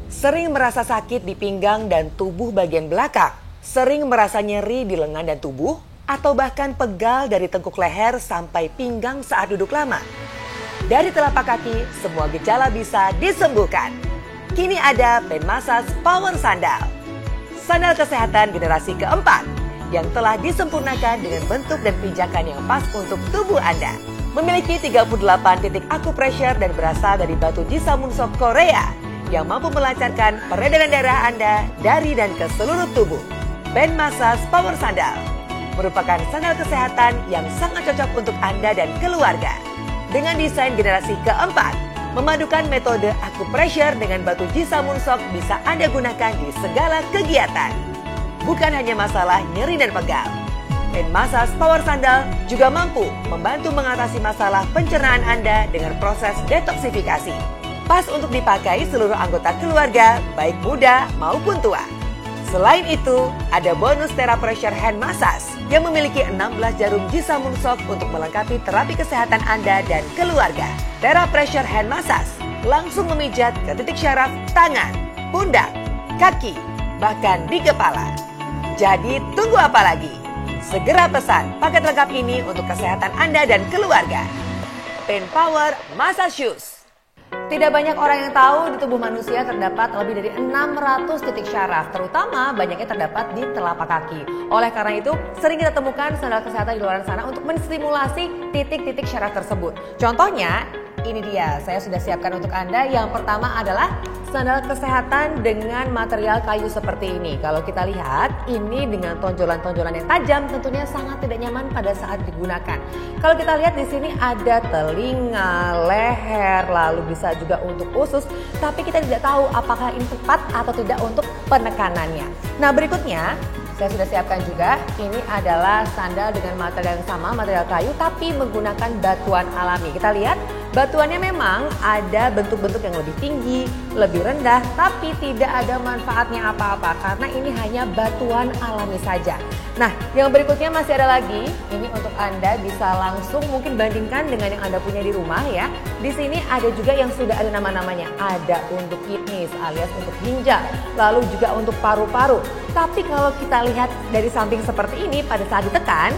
Sering merasa sakit di pinggang dan tubuh bagian belakang, sering merasa nyeri di lengan dan tubuh, atau bahkan pegal dari tengkuk leher sampai pinggang saat duduk lama. Dari telapak kaki, semua gejala bisa disembuhkan. Kini ada Pain Massage Power Sandal. Sandal kesehatan generasi keempat yang telah disempurnakan dengan bentuk dan pijakan yang pas untuk tubuh Anda. Memiliki 38 titik acupressure dan berasal dari batu Jisamunsok Korea yang mampu melancarkan peredaran darah Anda dari dan ke seluruh tubuh. Pain Massage Power Sandal merupakan sandal kesehatan yang sangat cocok untuk Anda dan keluarga. Dengan desain generasi keempat, memadukan metode acupressure dengan batu Jisamunsok bisa Anda gunakan di segala kegiatan. Bukan hanya masalah nyeri dan pegal, Pain Massage Power Sandal juga mampu membantu mengatasi masalah pencernaan Anda dengan proses detoksifikasi. Pas untuk dipakai seluruh anggota keluarga, baik muda maupun tua. Selain itu, ada bonus TheraPressure Hand Massage yang memiliki 16 jarum Jisamunsok untuk melengkapi terapi kesehatan Anda dan keluarga. TheraPressure Hand Massage langsung memijat ke titik syaraf tangan, pundak, kaki, bahkan di kepala. Jadi tunggu apa lagi? Segera pesan paket lengkap ini untuk kesehatan Anda dan keluarga. Pain Power Massage Shoes. Tidak banyak orang yang tahu di tubuh manusia terdapat lebih dari 600 titik syaraf, terutama banyaknya terdapat di telapak kaki. Oleh karena itu, sering kita temukan sandal kesehatan di luar sana untuk menstimulasi titik-titik syaraf tersebut. Contohnya, ini dia, saya sudah siapkan untuk Anda. Yang pertama adalah sandal kesehatan dengan material kayu seperti ini. Kalau kita lihat, ini dengan tonjolan-tonjolan yang tajam tentunya sangat tidak nyaman pada saat digunakan. Kalau kita lihat di sini ada telinga, leher, lalu bisa juga untuk usus, tapi kita tidak tahu apakah ini tepat atau tidak untuk penekanannya. Nah, berikutnya saya sudah siapkan juga, ini adalah sandal dengan material yang sama, material kayu, tapi menggunakan batuan alami. Kita lihat, batuannya memang ada bentuk-bentuk yang lebih tinggi, lebih rendah, tapi tidak ada manfaatnya apa-apa, karena ini hanya batuan alami saja. Nah, yang berikutnya masih ada lagi, ini untuk Anda bisa langsung mungkin bandingkan dengan yang Anda punya di rumah ya. Di sini ada juga yang sudah ada nama-namanya, ada untuk kidneys alias untuk ginjal, lalu juga untuk paru-paru. Tapi kalau kita lihat dari samping seperti ini, pada saat ditekan,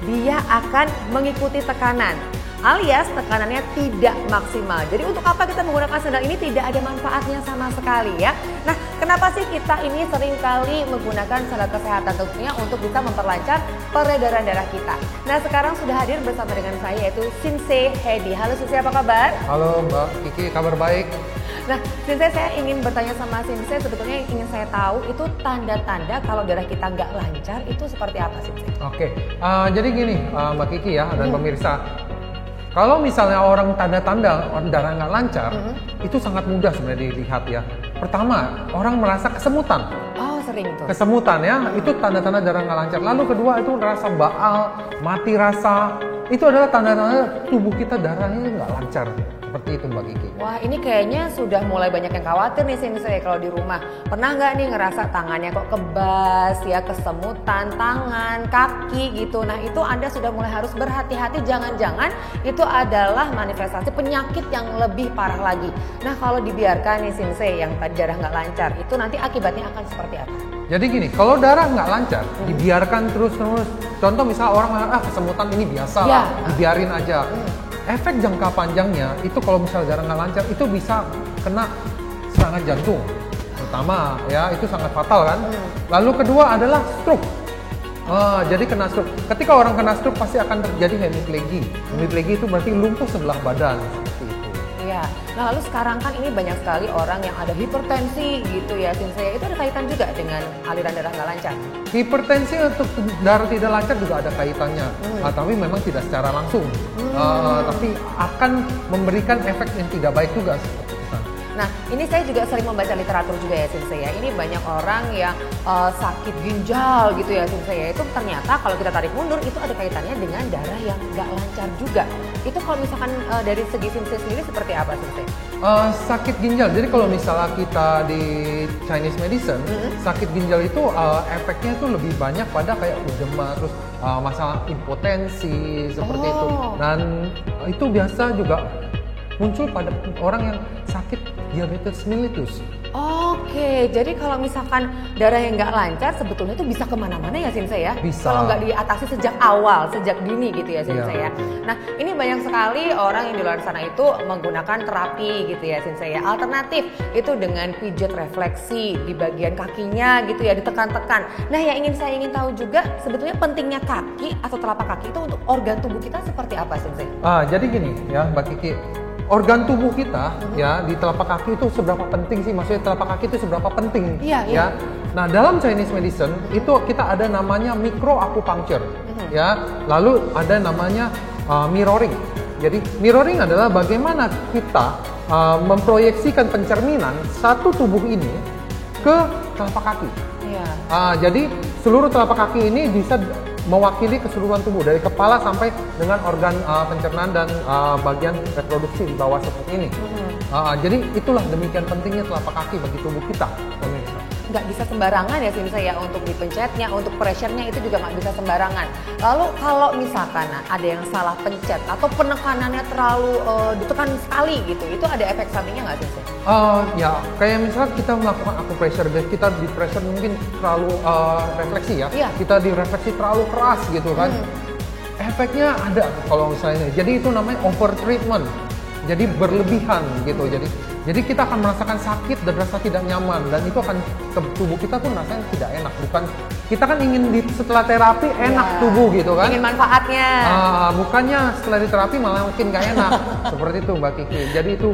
dia akan mengikuti tekanan. Alias tekanannya tidak maksimal. Jadi untuk apa kita menggunakan sandal ini? Tidak ada manfaatnya sama sekali ya. Nah, kenapa sih kita ini seringkali menggunakan sandal kesehatan? Tentunya untuk bisa memperlancar peredaran darah kita. Nah, sekarang sudah hadir bersama dengan saya yaitu Sensei Hedi. Halo Sensei, apa kabar? Halo Mbak Kiki, kabar baik. Nah, Sensei, saya ingin bertanya sama Sensei, sebetulnya yang ingin saya tahu itu tanda-tanda kalau darah kita nggak lancar itu seperti apa Sensei? Oke, jadi gini Mbak Kiki ya dan pemirsa. Kalau misalnya orang tanda-tanda darah nggak lancar, itu sangat mudah sebenarnya dilihat ya. Pertama, orang merasa kesemutan. Oh, sering tuh. Kesemutan ya, itu tanda-tanda darah nggak lancar. Lalu kedua itu rasa baal, mati rasa. Itu adalah tanda-tanda tubuh kita darahnya nggak lancar. Seperti itu Mbak Kiki. Wah, ini kayaknya sudah mulai banyak yang khawatir nih Sensei kalau di rumah. Pernah nggak nih ngerasa tangannya kok kebas ya, kesemutan tangan, kaki gitu. Nah, itu Anda sudah mulai harus berhati-hati, jangan-jangan itu adalah manifestasi penyakit yang lebih parah lagi. Nah, kalau dibiarkan nih Sensei yang tadi darah nggak lancar, itu nanti akibatnya akan seperti apa? Jadi gini, kalau darah nggak lancar, dibiarkan terus-terus. Contoh misalnya orang kesemutan ini biasa lah, dibiarin aja. Efek jangka panjangnya itu kalau misalnya darah nggak lancar itu bisa kena serangan jantung, pertama ya, itu sangat fatal kan. Lalu kedua adalah stroke. Jadi kena stroke. Ketika orang kena stroke pasti akan terjadi hemiplegia. Hemiplegia itu berarti lumpuh sebelah badan seperti itu. Iya. Nah, lalu sekarang kan ini banyak sekali orang yang ada hipertensi gitu ya Sensei. Itu ada kaitan juga dengan aliran darah nggak lancar? Hipertensi untuk darah tidak lancar juga ada kaitannya, tapi memang tidak secara langsung. Tapi akan memberikan efek yang tidak baik juga seperti itu. Nah, ini saya juga sering membaca literatur juga ya Sensei ya. Ini banyak orang yang sakit ginjal gitu ya Sensei ya. Itu ternyata kalau kita tarik mundur itu ada kaitannya dengan darah yang nggak lancar juga. Itu kalau misalkan dari segi Sensei sendiri seperti apa Sensei? Sakit ginjal, jadi kalau misalnya kita di Chinese medicine, sakit ginjal itu efeknya itu lebih banyak pada kayak edema, terus masalah impotensi seperti itu. Dan itu biasa juga muncul pada orang yang sakit diabetes mellitus. Oh Oke, jadi kalau misalkan darah yang nggak lancar sebetulnya itu bisa kemana-mana ya Sensei ya? Bisa. Kalau nggak diatasi sejak awal, sejak dini gitu ya Sensei ya. Nah ini banyak sekali orang yang di luar sana itu menggunakan terapi gitu ya Sensei ya. Alternatif itu dengan pijat refleksi di bagian kakinya gitu ya, ditekan-tekan. Nah yang saya ingin tahu juga sebetulnya pentingnya kaki atau telapak kaki itu untuk organ tubuh kita seperti apa Sensei? Jadi gini ya Mbak Kiki. Organ tubuh kita ya di telapak kaki itu seberapa penting sih? Maksudnya telapak kaki itu seberapa penting ya? Nah dalam Chinese medicine itu kita ada namanya micro acupuncture ya. Lalu ada namanya mirroring. Jadi mirroring adalah bagaimana kita memproyeksikan pencerminan satu tubuh ini ke telapak kaki. Jadi seluruh telapak kaki ini bisa mewakili keseluruhan tubuh dari kepala sampai dengan organ pencernaan dan bagian reproduksi di bawah seperti ini. Jadi itulah demikian pentingnya telapak kaki bagi tubuh kita, pemirsa. Nggak bisa sembarangan ya Sensei ya untuk dipencetnya, untuk pressure-nya itu juga nggak bisa sembarangan. Lalu kalau misalkan ada yang salah pencet atau penekanannya terlalu ditekan sekali gitu, itu ada efek sampingnya nggak Sensei? Ya kayak misalnya kita melakukan acupressure, kita di pressure mungkin terlalu refleksi ya, kita di refleksi terlalu keras gitu kan. Efeknya ada kalau misalnya, jadi itu namanya over treatment. Jadi berlebihan gitu. Jadi kita akan merasakan sakit dan rasa tidak nyaman, dan itu akan ke tubuh kita tuh rasanya tidak enak. Bukan kita kan ingin setelah terapi enak tubuh gitu kan? Ingin manfaatnya. Bukannya setelah diterapi malah makin gak enak. Seperti itu Mbak Kiki. Jadi itu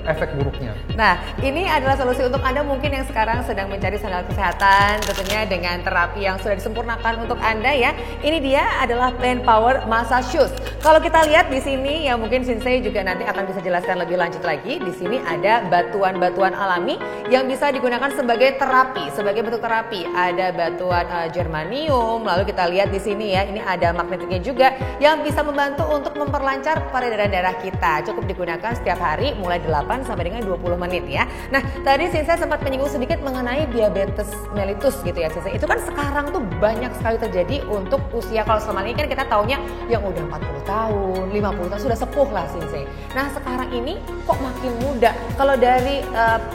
efek buruknya. Nah, ini adalah solusi untuk Anda mungkin yang sekarang sedang mencari sandal kesehatan, tentunya dengan terapi yang sudah disempurnakan untuk Anda ya. Ini dia adalah Plant Power Massage Shoes. Kalau kita lihat di sini ya, mungkin Sensei juga nanti akan bisa jelaskan lebih lanjut lagi. Di sini ada batuan-batuan alami yang bisa digunakan sebagai terapi, sebagai bentuk terapi. Ada batuan germanium, lalu kita lihat di sini ya, ini ada magnetiknya juga yang bisa membantu untuk memperlancar peredaran darah kita. Cukup digunakan setiap hari mulai 8 sampai dengan 20 menit ya. Nah, tadi Sensei sempat menyinggung sedikit mengenai diabetes mellitus gitu ya Sensei. Itu kan sekarang tuh banyak sekali terjadi untuk usia, kalau selama ini kan kita taunya yang udah 40 tahun, 50 tahun sudah sepuh lah Sensei. Nah, sekarang ini kok makin muda. Kalau dari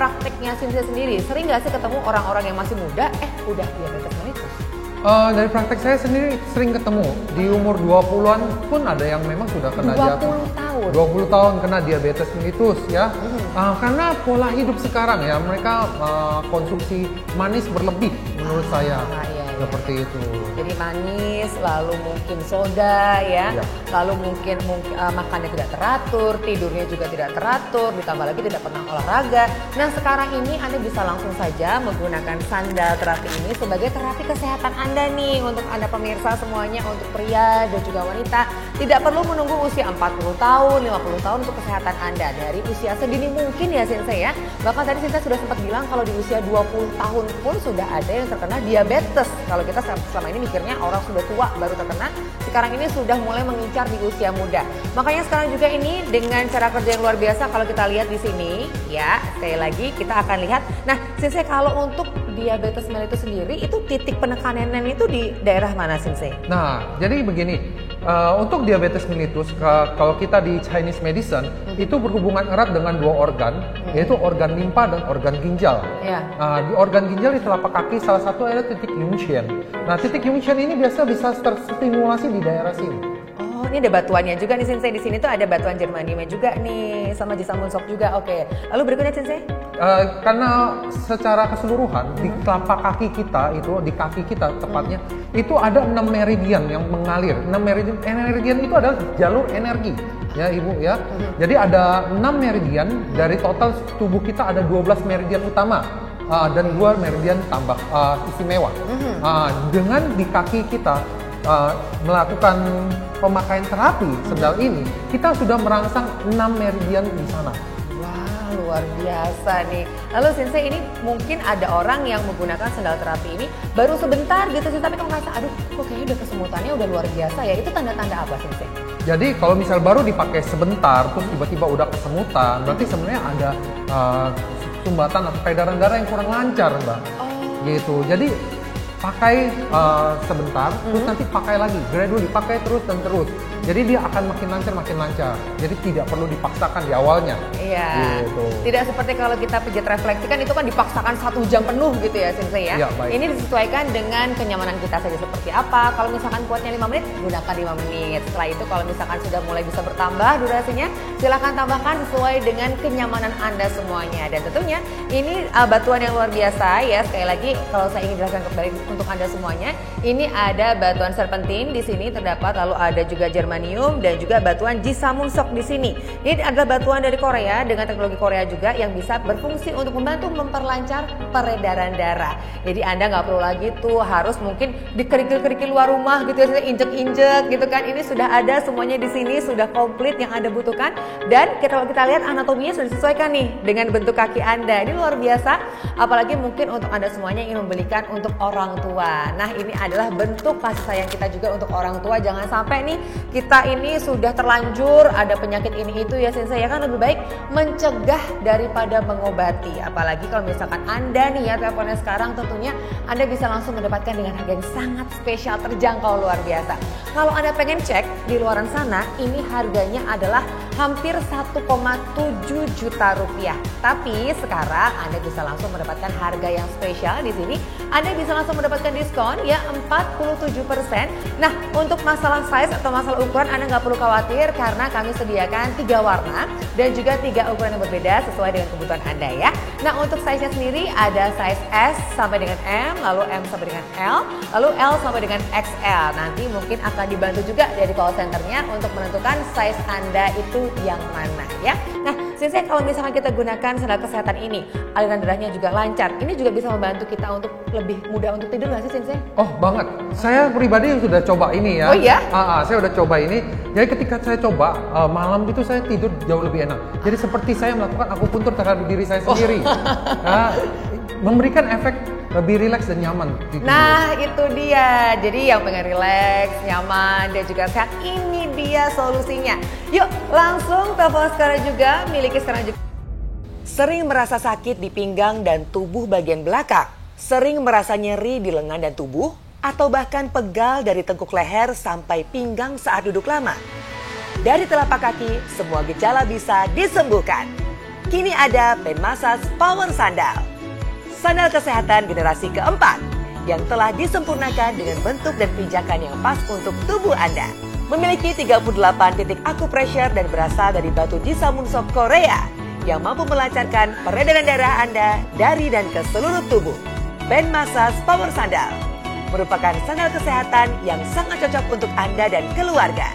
prakteknya Sensei sendiri, sering nggak sih ketemu orang-orang yang masih muda udah diabetes mellitus? Dari praktek saya sendiri sering ketemu. Di umur 20-an pun ada yang memang sudah kena 20 tahun. 20 tahun kena diabetes mellitus ya. Karena pola hidup sekarang ya, mereka konsumsi manis berlebih menurut saya. Seperti itu. Jadi manis, lalu mungkin soda ya. Lalu mungkin makannya tidak teratur, tidurnya juga tidak teratur, ditambah lagi tidak pernah olahraga. Nah, sekarang ini Anda bisa langsung saja menggunakan sandal terapi ini sebagai terapi kesehatan Anda nih, untuk Anda pemirsa semuanya, untuk pria dan juga wanita. Tidak perlu menunggu usia 40 tahun, 50 tahun untuk kesehatan Anda. Dari usia sedini mungkin ya Sensei ya. Bahkan tadi Sensei sudah sempat bilang kalau di usia 20 tahun pun sudah ada yang terkena diabetes. Kalau kita selama ini mikirnya orang sudah tua baru terkena, sekarang ini sudah mulai mengincar di usia muda. Makanya sekarang juga ini dengan cara kerja yang luar biasa, kalau kita lihat di sini ya, sekali lagi kita akan lihat. Nah, Sensei, kalau untuk diabetes mellitus sendiri itu titik penekanannya itu di daerah mana Sensei? Nah, jadi begini, untuk diabetes mellitus kalau kita di Chinese medicine itu berhubungan erat dengan dua organ, yaitu organ limpa dan organ ginjal. Di organ ginjal di telapak kaki salah satu adalah titik Yunxian. Nah, titik Yunxian ini biasa bisa terstimulasi di daerah sini. Oh, ini ada batuannya juga nih Sensei. Di sini tuh ada batuan germaniumnya juga nih, sama jisamun sok juga. Oke. Lalu berikutnya Sensei? Karena secara keseluruhan di telapak kaki kita itu, di kaki kita tepatnya, itu ada 6 meridian yang mengalir. 6 meridian itu adalah jalur energi ya Ibu ya. Jadi ada 6 meridian, dari total tubuh kita ada 12 meridian utama. Dan 2 meridian tambah istimewa. Dengan di kaki kita melakukan pemakaian terapi sendal ini, kita sudah merangsang 6 meridian di sana. Wah, luar biasa nih. Lalu Sensei, ini mungkin ada orang yang menggunakan sendal terapi ini baru sebentar gitu sih, tapi kalau ngerasa aduh kok kayaknya udah kesemutannya udah luar biasa ya, itu tanda-tanda apa Sensei? Jadi kalau misal baru dipakai sebentar terus tiba-tiba udah kesemutan, berarti sebenarnya ada sumbatan atau peredaran darah yang kurang lancar Mbak. Gitu. Jadi pakai sebentar, terus nanti pakai lagi, gradually pakai terus dan terus. Jadi dia akan makin lancar. Jadi tidak perlu dipaksakan di awalnya. Iya. Gitu. Tidak seperti kalau kita pijat refleksi kan itu kan dipaksakan 1 jam penuh gitu ya Sensei ya. Iya, baik. Ini disesuaikan dengan kenyamanan kita saja seperti apa. Kalau misalkan kuatnya 5 menit, gunakan 5 menit. Setelah itu kalau misalkan sudah mulai bisa bertambah durasinya, silakan tambahkan sesuai dengan kenyamanan Anda semuanya. Dan tentunya ini batuan yang luar biasa ya. Sekali lagi kalau saya ingin jelaskan kembali untuk Anda semuanya, ini ada batuan serpentin di sini terdapat, lalu ada juga germanium dan juga batuan jisamunsok di sini. Ini adalah batuan dari Korea dengan teknologi Korea juga yang bisa berfungsi untuk membantu memperlancar peredaran darah. Jadi Anda nggak perlu lagi tuh harus mungkin dikerikil-kerikil luar rumah gitu ya, injek-injek gitu kan. Ini sudah ada semuanya di sini, sudah komplit yang Anda butuhkan. Dan kalau kita lihat anatominya sudah disesuaikan nih dengan bentuk kaki Anda. Ini luar biasa, apalagi mungkin untuk Anda semuanya ingin membelikan untuk orang tua. Nah, ini adalah bentuk kasih sayang kita juga untuk orang tua. Jangan sampai nih kita ini sudah terlanjur ada penyakit ini itu ya Sensei ya, kan lebih baik mencegah daripada mengobati. Apalagi kalau misalkan Anda nih ya teleponnya sekarang, tentunya Anda bisa langsung mendapatkan dengan harga yang sangat spesial, terjangkau, luar biasa. Kalau Anda pengen cek di luaran sana, ini harganya adalah hampir 1,7 juta rupiah. Tapi sekarang Anda bisa langsung mendapatkan harga yang spesial di sini. Anda bisa langsung mendapatkan diskon ya 47%. Nah, untuk masalah size atau masalah ukuran Anda nggak perlu khawatir karena kami sediakan 3 warna dan juga 3 ukuran yang berbeda sesuai dengan kebutuhan Anda ya. Nah, untuk size-nya sendiri ada size S sampai dengan M, lalu M sampai dengan L, lalu L sampai dengan XL. Nanti mungkin akan dibantu juga dari call center-nya untuk menentukan size Anda itu yang mana ya. Nah, Sensei kalau misalkan kita gunakan sandal kesehatan ini, aliran darahnya juga lancar. Ini juga bisa membantu kita untuk lebih mudah untuk tidur nggak sih Sensei? Oh banget, saya pribadi sudah coba ini ya. Oh iya? Saya udah coba ini. Jadi ketika saya coba malam itu saya tidur jauh lebih enak. Jadi seperti saya melakukan akupuntur terhadap diri saya sendiri. Memberikan efek lebih rileks dan nyaman. Nah itu dia, jadi yang pengen rileks, nyaman dan juga sehat, ini dia solusinya. Yuk langsung telepon sekarang juga, miliki sekarang juga. Sering merasa sakit di pinggang dan tubuh bagian belakang, sering merasa nyeri di lengan dan tubuh, atau bahkan pegal dari tengkuk leher sampai pinggang saat duduk lama. Dari telapak kaki, semua gejala bisa disembuhkan. Kini ada Pain Massage Power Sandal. Sandal kesehatan generasi keempat yang telah disempurnakan dengan bentuk dan pijakan yang pas untuk tubuh Anda. Memiliki 38 titik acupressure dan berasal dari batu jisamunsok Korea yang mampu melancarkan peredaran darah Anda dari dan ke seluruh tubuh. Pain Massage Power Sandal merupakan sandal kesehatan yang sangat cocok untuk Anda dan keluarga.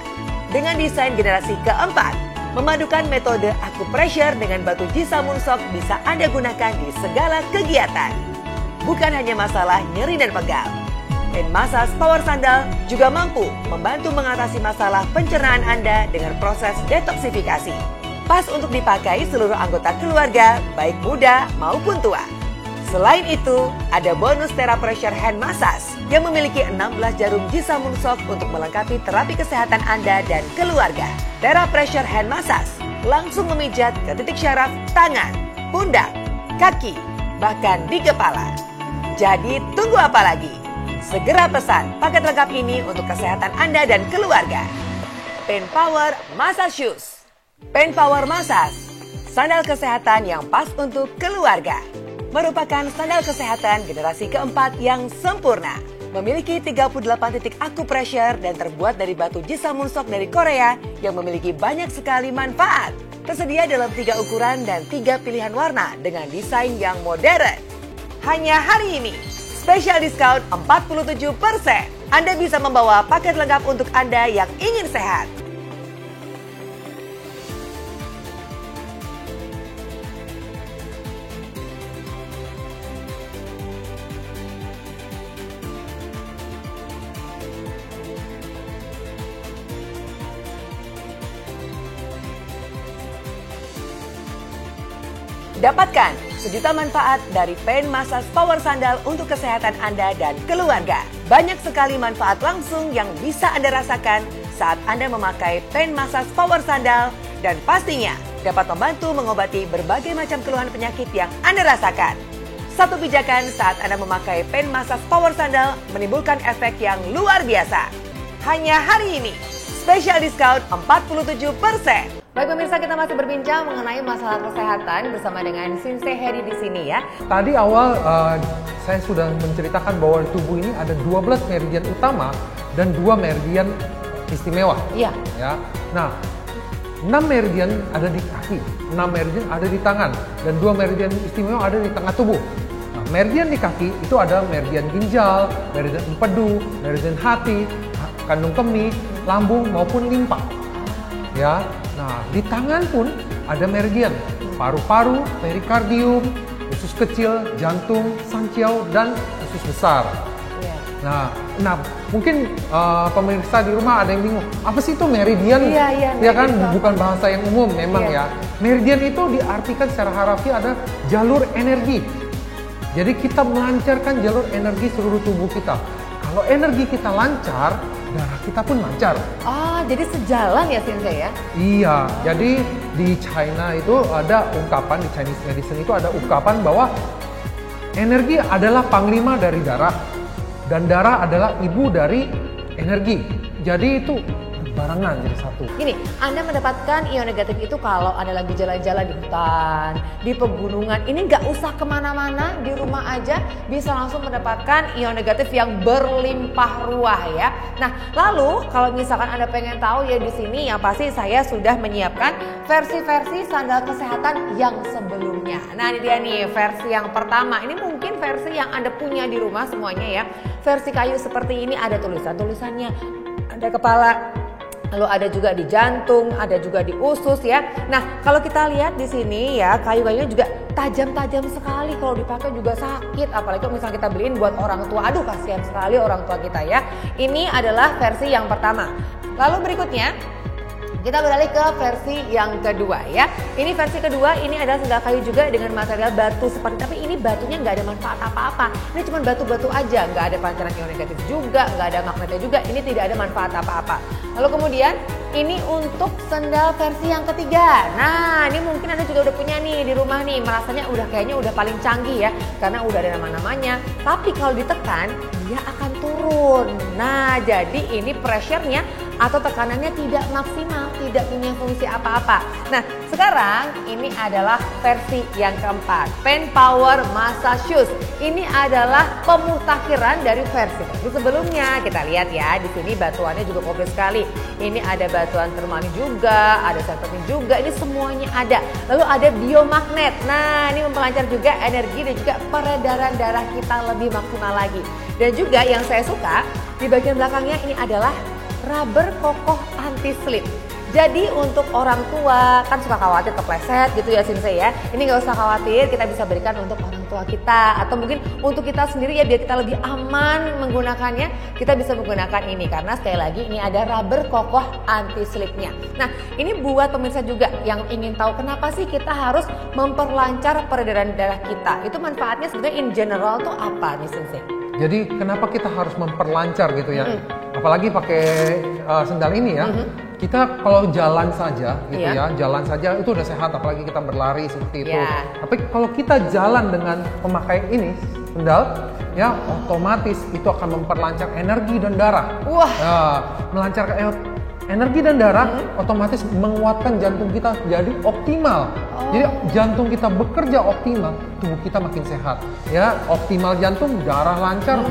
Dengan desain generasi keempat, memadukan metode acupressure dengan batu jisamunsok bisa Anda gunakan di segala kegiatan. Bukan hanya masalah nyeri dan pegal, Pain Massage Power Sandal juga mampu membantu mengatasi masalah pencernaan Anda dengan proses detoksifikasi. Pas untuk dipakai seluruh anggota keluarga, baik muda maupun tua. Selain itu, ada bonus TheraPressure Hand Massage yang memiliki 16 jarum jisamunsok untuk melengkapi terapi kesehatan Anda dan keluarga. TheraPressure Hand Massage langsung memijat ke titik syaraf tangan, pundak, kaki, bahkan di kepala. Jadi tunggu apa lagi? Segera pesan paket lengkap ini untuk kesehatan Anda dan keluarga. Pain Power Massage Shoes. Pain Power Massage, sandal kesehatan yang pas untuk keluarga. Merupakan sandal kesehatan generasi keempat yang sempurna. Memiliki 38 titik acupressure dan terbuat dari batu jisamunsok dari Korea yang memiliki banyak sekali manfaat. Tersedia dalam 3 ukuran dan 3 pilihan warna dengan desain yang modern. Hanya hari ini, spesial diskon 47%. Anda bisa membawa paket lengkap untuk Anda yang ingin sehat. Dapatkan sejuta manfaat dari Pain Massage Power Sandal untuk kesehatan Anda dan keluarga. Banyak sekali manfaat langsung yang bisa Anda rasakan saat Anda memakai Pain Massage Power Sandal dan pastinya dapat membantu mengobati berbagai macam keluhan penyakit yang Anda rasakan. Satu pijakan saat Anda memakai pen massage power sandal menimbulkan efek yang luar biasa. Hanya hari ini, special discount 47%. Baik pemirsa, kita masih berbincang mengenai masalah kesehatan bersama dengan Sensei Heri di sini ya. Tadi awal saya sudah menceritakan bahwa tubuh ini ada 12 meridian utama dan 2 meridian istimewa. Iya. Ya. Nah, 6 meridian ada di kaki, 6 meridian ada di tangan, dan 2 meridian istimewa ada di tengah tubuh. Nah, meridian di kaki itu ada meridian ginjal, meridian empedu, meridian hati, kandung kemih, lambung maupun limpa. Ya, nah di tangan pun ada meridian, paru-paru, perikardium, usus kecil, jantung, sanciau, dan usus besar. Nah, mungkin pemirsa di rumah ada yang bingung, apa sih itu meridian? Ya kan, bukan bahasa yang umum memang ya. Meridian itu diartikan secara harafiah ada jalur energi. Jadi kita melancarkan jalur energi seluruh tubuh kita. Kalau energi kita lancar, darah kita pun lancar. Jadi sejalan ya Sensei ya? Iya, jadi di China itu ada ungkapan, di Chinese medicine itu ada ungkapan bahwa energi adalah panglima dari darah dan darah adalah ibu dari energi. Jadi itu barengan jadi satu. Gini, Anda mendapatkan ion negatif itu kalau Anda lagi jalan-jalan di hutan, di pegunungan. Ini nggak usah kemana-mana, di rumah aja bisa langsung mendapatkan ion negatif yang berlimpah ruah ya. Nah, lalu kalau misalkan Anda pengen tahu ya di sini, yang pasti saya sudah menyiapkan versi-versi sandal kesehatan yang sebelumnya. Nah, ini dia nih versi yang pertama. Ini mungkin versi yang Anda punya di rumah semuanya ya. Versi kayu seperti ini ada tulisan-tulisannya, ada kepala. Lalu ada juga di jantung, ada juga di usus ya. Nah, kalau kita lihat di sini ya, kayu-kayunya juga tajam-tajam sekali. Kalau dipakai juga sakit. Apalagi kalau misalnya kita beliin buat orang tua. Aduh, kasihan sekali orang tua kita ya. Ini adalah versi yang pertama. Lalu berikutnya, kita beralih ke versi yang kedua ya. Ini versi kedua, ini adalah sandal kayu juga dengan material batu seperti, tapi ini batunya nggak ada manfaat apa-apa. Ini cuma batu-batu aja, nggak ada pancaran ion negatif juga, nggak ada magnetnya juga. Ini tidak ada manfaat apa-apa. Lalu kemudian ini untuk sandal versi yang ketiga. Nah, ini mungkin Anda juga udah punya nih di rumah nih, merasanya kayaknya udah paling canggih ya, karena udah ada nama-namanya. Tapi kalau ditekan, dia akan turun. Nah, jadi ini pressure-nya atau tekanannya tidak maksimal, tidak punya fungsi apa-apa. Nah, sekarang ini adalah versi yang keempat, Pen Power Massage Shoes. Ini adalah pemutakhiran dari versi sebelumnya. Kita lihat ya, di sini batuannya juga komplit sekali. Ini ada batuan termani juga, ada serpentin juga, ini semuanya ada. Lalu ada biomagnet. Nah, ini memperlancar juga energi dan juga peredaran darah kita lebih maksimal lagi. Dan juga yang saya suka, di bagian belakangnya ini adalah rubber kokoh anti slip. Jadi untuk orang tua kan suka khawatir kepleset gitu ya Sensei ya. Ini nggak usah khawatir, kita bisa berikan untuk orang tua kita atau mungkin untuk kita sendiri ya, biar kita lebih aman menggunakannya. Kita bisa menggunakan ini karena sekali lagi ini ada rubber kokoh anti slipnya. Nah, ini buat pemirsa juga yang ingin tahu kenapa sih kita harus memperlancar peredaran darah kita. Itu manfaatnya sebenarnya in general tuh apa nih Sensei? Jadi kenapa kita harus memperlancar gitu ya? Apalagi pakai sandal ini ya. Kita kalau jalan saja gitu ya, jalan saja itu udah sehat, apalagi kita berlari seperti itu. Tapi kalau kita jalan dengan memakai ini sandal ya, otomatis itu akan memperlancar energi dan darah. Melancarkan energi dan darah, otomatis menguatkan jantung kita jadi optimal. Jadi jantung kita bekerja optimal, tubuh kita makin sehat. Ya, optimal jantung, darah lancar,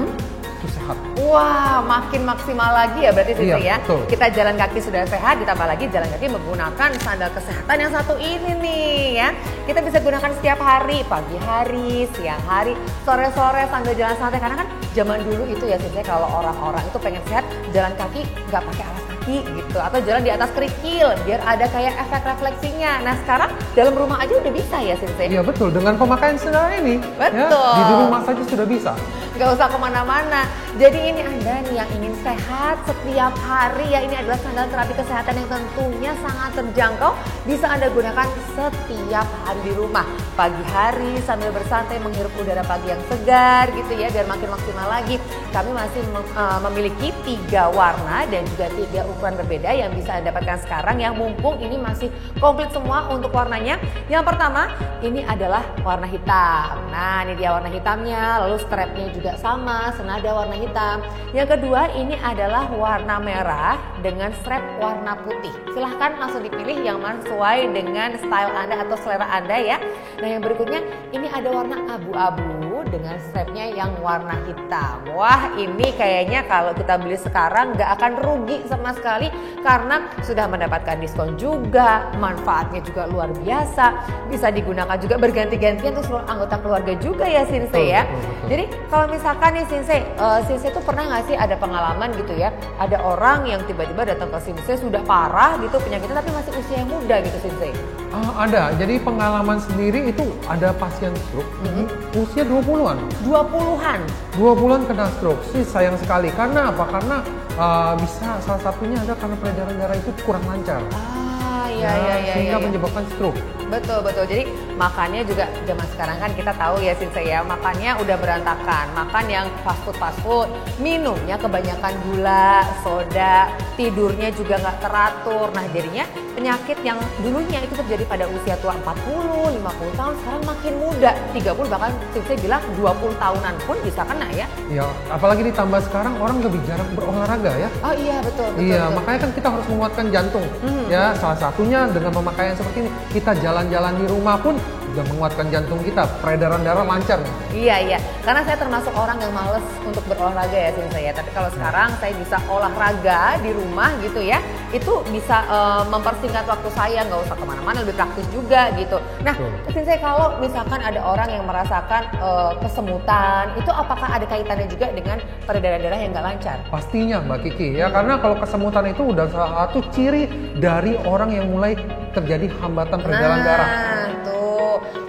itu sehat. Wah, makin maksimal lagi ya berarti Sensei ya. Betul. Kita jalan kaki sudah sehat, ditambah lagi jalan kaki menggunakan sandal kesehatan yang satu ini nih ya. Kita bisa gunakan setiap hari, pagi hari, siang hari, sore-sore sambil jalan santai. Karena kan zaman dulu itu ya Sensei, kalau orang-orang itu pengen sehat, jalan kaki nggak pakai alas kaki gitu, atau jalan di atas kerikil biar ada kayak efek refleksinya. Nah, sekarang dalam rumah aja udah bisa ya Sensei? Iya betul, dengan pemakaian sandal ini. Betul. Ya, di rumah saja sudah bisa. nggak usah kemana-mana. Jadi ini Anda nih yang ingin sehat setiap hari ya, ini adalah sandal terapi kesehatan yang tentunya sangat terjangkau. Bisa Anda gunakan setiap hari di rumah. Pagi hari sambil bersantai menghirup udara pagi yang segar gitu ya, biar makin maksimal lagi. Kami masih memiliki 3 warna dan juga 3 ukuran berbeda yang bisa Anda dapatkan sekarang yang mumpung ini masih komplit semua untuk warnanya. Yang pertama ini adalah warna hitam. Nah ini dia warna hitamnya, lalu strapnya juga sama, senada warna hitam. Yang kedua ini adalah warna merah dengan strap warna putih. Silahkan langsung dipilih yang mana sesuai dengan style Anda atau selera Anda ya. Nah yang berikutnya ini ada warna abu-abu dengan strapnya yang warna hitam. Wah ini kayaknya kalau kita beli sekarang nggak akan rugi sama sekali karena sudah mendapatkan diskon juga, manfaatnya juga luar biasa, bisa digunakan juga berganti-gantian untuk seluruh anggota keluarga juga ya Shinsei ya. Jadi kalau misalkan nih Shinsei tuh pernah nggak sih ada pengalaman gitu ya, ada orang yang tiba-tiba datang ke Shinsei sudah parah gitu penyakitnya tapi masih usia yang muda gitu Shinsei? Ada, jadi pengalaman sendiri itu ada pasien stroke usia 20-an. 20-an kena stroke sih, sayang sekali. Karena apa? Karena bisa salah satunya ada karena peredaran darah itu kurang lancar. Sehingga menyebabkan stroke. Betul. Jadi makannya juga zaman sekarang kan kita tahu ya Shinsei ya, makannya udah berantakan. Makan yang fast food, minumnya kebanyakan gula, soda, tidurnya juga nggak teratur. Nah jadinya penyakit yang dulunya itu terjadi pada usia tua 40, 50 tahun sekarang makin muda, 30 bahkan Shinsei bilang 20 tahunan pun bisa kena ya. Iya, apalagi ditambah sekarang orang lebih jarang berolahraga ya. Oh iya betul. Makanya kan kita harus menguatkan jantung. Ya, salah satunya dengan pemakaian seperti ini. Kita jalan-jalan di rumah pun udah menguatkan jantung kita, peredaran darah lancar. Iya, karena saya termasuk orang yang males untuk berolahraga ya Shinsei ya. Tapi kalau sekarang saya bisa olahraga di rumah gitu ya, itu bisa mempersingkat waktu saya, nggak usah kemana-mana, lebih praktis juga gitu. Nah Shinsei, kalau misalkan ada orang yang merasakan kesemutan, itu apakah ada kaitannya juga dengan peredaran darah yang nggak lancar? Pastinya Mbak Kiki ya, karena kalau kesemutan itu udah salah satu ciri dari orang yang mulai terjadi hambatan peredaran darah.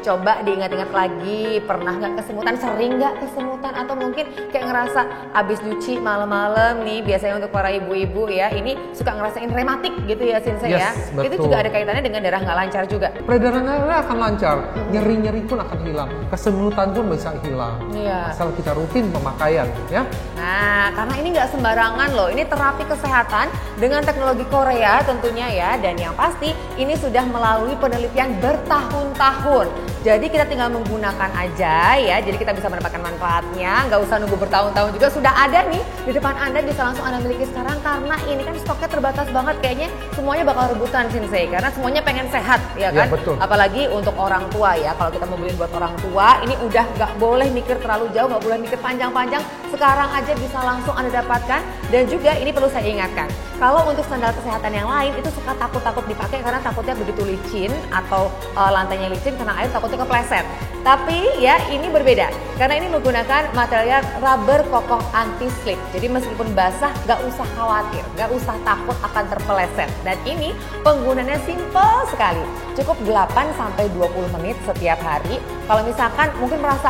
Coba diingat-ingat lagi, pernah nggak kesemutan, sering nggak kesemutan, atau mungkin kayak ngerasa abis nyuci malam-malam nih, biasanya untuk para ibu-ibu ya, ini suka ngerasain rematik gitu ya Shinsei ya. Betul. Itu juga ada kaitannya dengan darah nggak lancar juga. Peredaran darah akan lancar, nyeri-nyeri pun akan hilang, kesemutan pun bisa hilang. Asal kita rutin pemakaian ya. Nah, karena ini nggak sembarangan loh, ini terapi kesehatan dengan teknologi Korea tentunya ya, dan yang pasti ini sudah melalui penelitian bertahun-tahun. Jadi kita tinggal menggunakan aja ya, jadi kita bisa mendapatkan manfaatnya, nggak usah nunggu bertahun-tahun juga, sudah ada nih di depan Anda, bisa langsung Anda miliki sekarang karena ini kan stoknya terbatas banget, kayaknya semuanya bakal rebutan Shinsei karena semuanya pengen sehat ya kan. Betul. Apalagi untuk orang tua ya, kalau kita mau beliin buat orang tua ini udah nggak boleh mikir terlalu jauh, nggak boleh mikir panjang-panjang, sekarang aja bisa langsung Anda dapatkan. Dan juga ini perlu saya ingatkan, kalau untuk sandal kesehatan yang lain itu suka takut dipakai karena takutnya begitu licin atau lantainya licin kena air takutnya kepleset. Tapi ya ini berbeda karena ini menggunakan material rubber kokoh anti slip. Jadi meskipun basah gak usah khawatir, gak usah takut akan terpeleset. Dan ini penggunaannya simple sekali. Cukup 8-20 menit setiap hari. Kalau misalkan mungkin merasa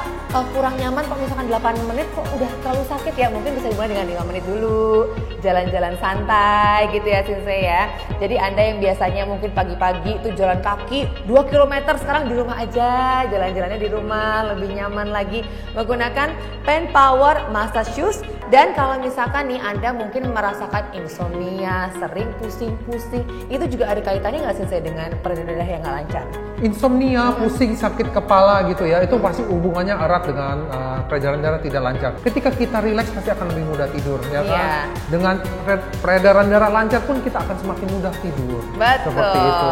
kurang nyaman, kalau misalkan 8 menit kok udah terlalu sakit ya, mungkin bisa dimulai dengan 5 menit dulu, jalan-jalan santai gitu ya Shinsei ya. Jadi Anda yang biasanya mungkin pagi-pagi itu jalan kaki 2 km, sekarang di rumah aja, jalan-jalannya di rumah lebih nyaman lagi menggunakan Pen Power Massage Shoes. Dan kalau misalkan nih Anda mungkin merasakan insomnia, sering pusing-pusing, itu juga ada kaitannya nggak Shinsei dengan peredaran darah yang nggak lancar? Insomnia, pusing, sakit kepala gitu ya, itu pasti hubungannya erat dengan peredaran darah tidak lancar. Ketika kita rileks pasti akan lebih mudah tidur ya kan. Dengan peredaran darah lancar pun kita akan semakin mudah tidur. Betul. Seperti itu.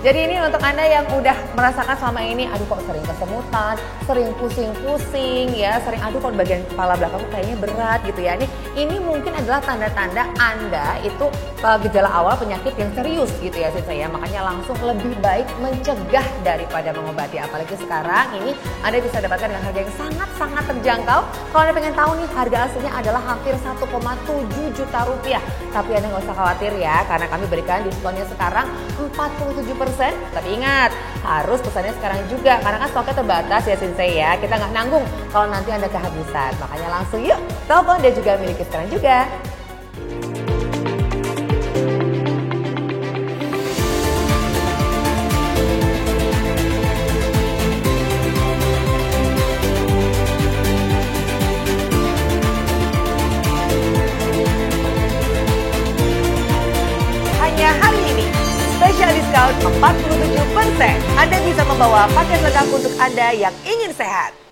Jadi ini untuk Anda yang udah merasakan selama ini, aduh kok sering kesemutan, sering pusing-pusing ya, sering aduh kok bagian kepala belakang kayaknya berat gitu ya. ini mungkin adalah tanda-tanda Anda itu gejala awal penyakit yang serius gitu ya Sensei ya. Makanya langsung lebih baik mencegah daripada mengobati. Apalagi sekarang ini Anda bisa dapatkan dengan harga yang sangat-sangat terjangkau. Kalau Anda pengen tahu nih, harga aslinya adalah hampir 1,7 juta rupiah. Tapi Anda nggak usah khawatir ya, karena kami berikan diskonnya sekarang 47%. Tapi ingat, harus pesannya sekarang juga, karena kan stoknya terbatas ya Sensei ya. Kita nggak nanggung kalau nanti Anda kehabisan. Makanya langsung yuk, telepon dan juga miliki sekarang juga. Hanya hari ini, spesial diskon 47%. Anda bisa membawa paket lengkap untuk Anda yang ingin sehat.